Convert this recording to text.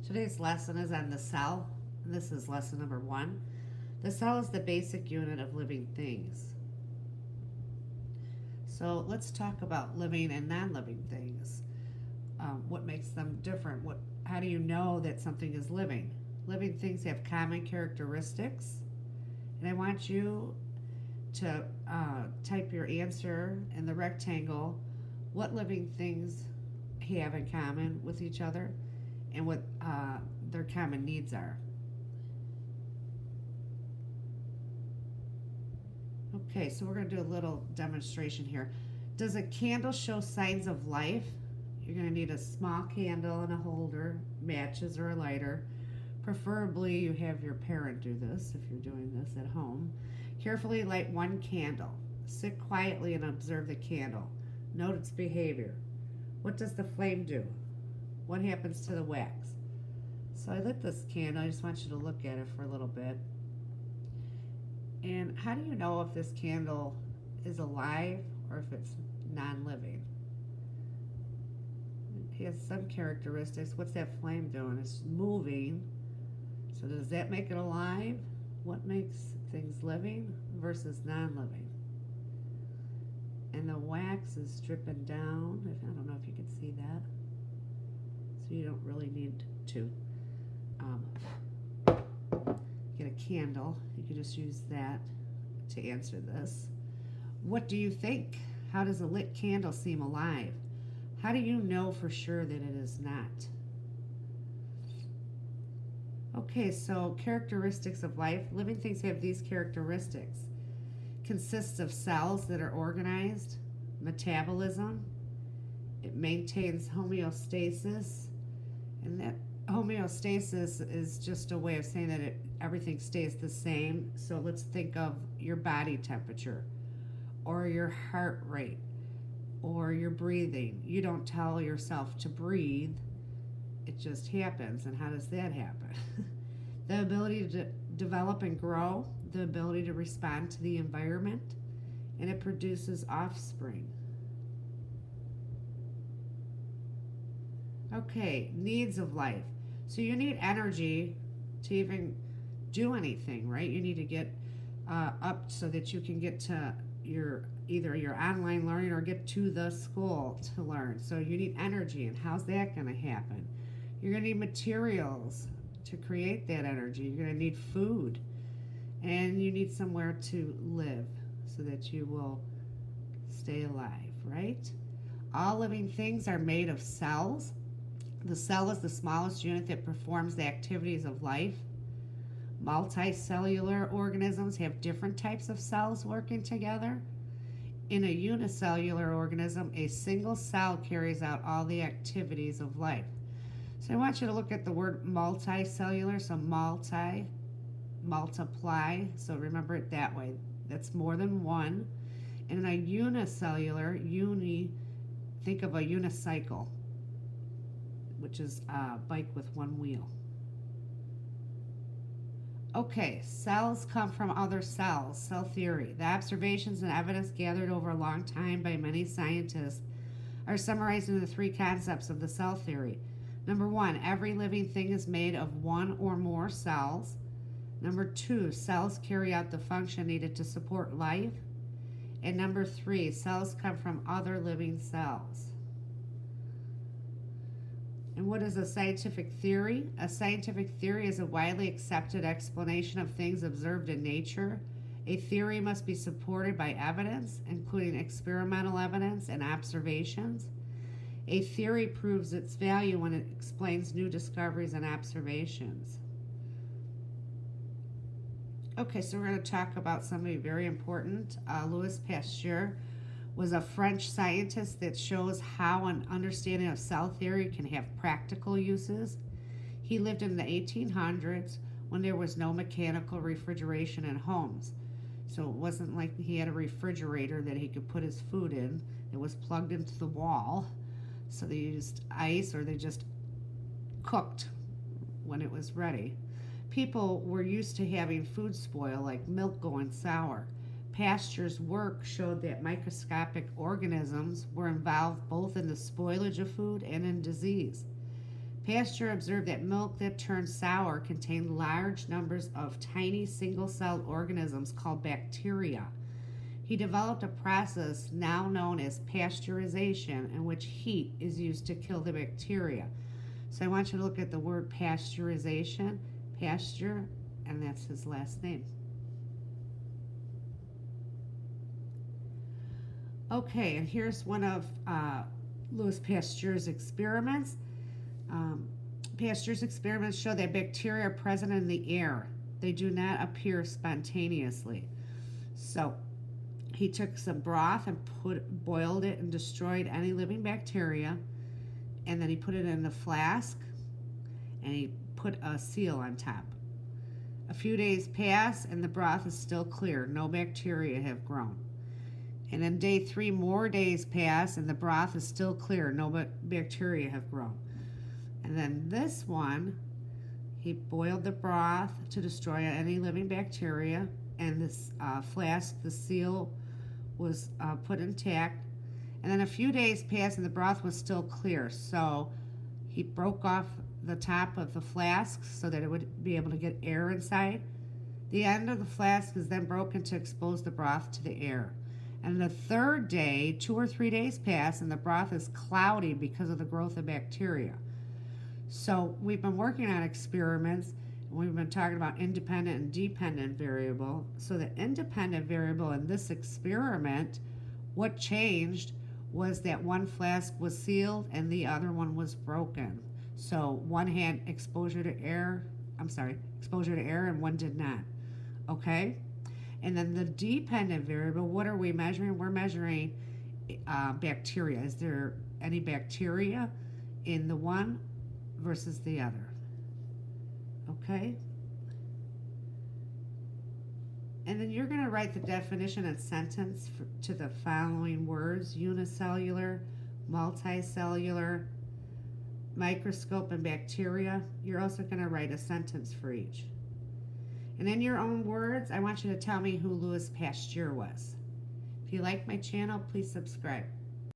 Today's lesson is on the cell. This is lesson number 1. The cell is the basic unit of living things. So let's talk about living and non-living things. What makes them different? How do you know that something is living? Living things have common characteristics, and I want you to type your answer in the rectangle. What living things have in common with each other, and what their common needs are. Okay, so we're going to do a little demonstration here. Does a candle show signs of life? You're going to need a small candle and a holder, matches, or a lighter. Preferably, you have your parent do this if you're doing this at home. Carefully light one candle. Sit quietly and observe the candle. Note its behavior. What does the flame do? What happens to the wax? So I lit this candle. I just want you to look at it for a little bit. And how do you know if this candle is alive or if it's non-living? It has some characteristics. What's that flame doing? It's moving. So does that make it alive? What makes things living versus non-living? And the wax is dripping down. I don't know if you can see that. So you don't really need to get a candle. You can just use that to answer this. What do you think? How does a lit candle seem alive? How do you know for sure that it is not? Okay, so characteristics of life. Living things have these characteristics. Consists of cells that are organized, metabolism, it maintains homeostasis, and that homeostasis is just a way of saying that everything stays the same. So let's think of your body temperature or your heart rate or your breathing. You don't tell yourself to breathe, it just happens. And how does that happen? The ability to develop and grow, the ability to respond to the environment, and it produces offspring. Okay, needs of life. So you need energy to even do anything, right? You need to get up so that you can get to either your online learning or get to the school to learn. So you need energy, and how's that going to happen? You're going to need materials to create that energy. You're going to need food, and you need somewhere to live so that you will stay alive, right? All living things are made of cells. The cell is the smallest unit that performs the activities of life. Multicellular organisms have different types of cells working together. In a unicellular organism, a single cell carries out all the activities of life. So I want you to look at the word multicellular. So multiply. So remember it that way. That's more than one. And in a unicellular, think of a unicycle, which is a bike with one wheel. Okay, cells come from other cells, cell theory. The observations and evidence gathered over a long time by many scientists are summarized in the 3 concepts of the cell theory. Number 1, every living thing is made of one or more cells. Number 2, cells carry out the function needed to support life. And number 3, cells come from other living cells. And what is a scientific theory? A scientific theory is a widely accepted explanation of things observed in nature. A theory must be supported by evidence, including experimental evidence and observations. A theory proves its value when it explains new discoveries and observations. Okay, so we're going to talk about somebody very important. Louis Pasteur was a French scientist that shows how an understanding of cell theory can have practical uses. He lived in the 1800s when there was no mechanical refrigeration in homes. So it wasn't like he had a refrigerator that he could put his food in. It was plugged into the wall. So they used ice, or they just cooked when it was ready. People were used to having food spoil, like milk going sour. Pasteur's work showed that microscopic organisms were involved both in the spoilage of food and in disease. Pasteur observed that milk that turned sour contained large numbers of tiny single-celled organisms called bacteria. He developed a process now known as pasteurization, in which heat is used to kill the bacteria. So I want you to look at the word pasteurization, Pasteur, and that's his last name. Okay, and here's one of Louis Pasteur's experiments. Pasteur's experiments show that bacteria are present in the air. They do not appear spontaneously. So he took some broth and boiled it and destroyed any living bacteria. And then he put it in a flask and he put a seal on top. A few days pass and the broth is still clear. No bacteria have grown. And then day 3, more days pass and the broth is still clear. No bacteria have grown. And then this one, he boiled the broth to destroy any living bacteria. And this flask, the seal was put intact. And then a few days passed and the broth was still clear. So he broke off the top of the flask so that it would be able to get air inside. The end of the flask is then broken to expose the broth to the air. And the third day, 2 or 3 days pass and the broth is cloudy because of the growth of bacteria. So we've been working on experiments and we've been talking about independent and dependent variable. So the independent variable in this experiment, what changed was that one flask was sealed and the other one was broken. So one had exposure to air and one did not. Okay? And then the dependent variable, what are we measuring? We're measuring bacteria. Is there any bacteria in the one versus the other? Okay? And then you're going to write the definition and sentence to the following words: unicellular, multicellular, microscope, and bacteria. You're also going to write a sentence for each. And in your own words, I want you to tell me who Louis Pasteur was. If you like my channel, please subscribe.